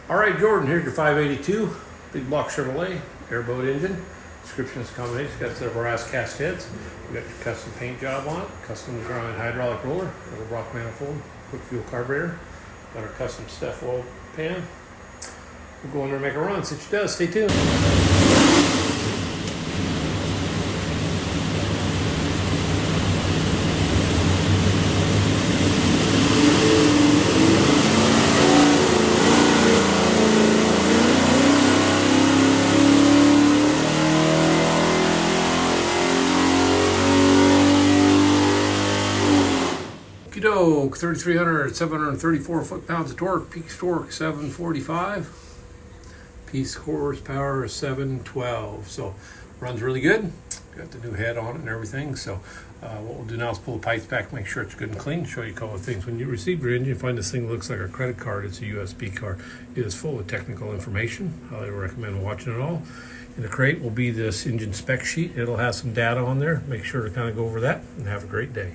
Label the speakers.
Speaker 1: All right, Jordan, here's your 582 big block Chevrolet Airboat engine. Description is a combination. It's got a set of brass cast heads. We got your custom paint job on it, custom grind hydraulic roller, Edelbrock manifold, quick fuel carburetor. Got our custom Stefs oil pan. We'll go in there and make a run. See what she does. Stay tuned. Doke, 3,300, 734 foot-pounds of torque, peak torque 745, piece horsepower is 712. So runs really good. Got the new head on it and everything. So what we'll do now is pull the pipes back, make sure it's good and clean, show you a couple of things. When you receive your engine, you find this thing looks like a credit card. It's a USB card. It is full of technical information. Highly recommend watching it all. In the crate will be this engine spec sheet. It'll have some data on there. Make sure to kind of go over that and have a great day.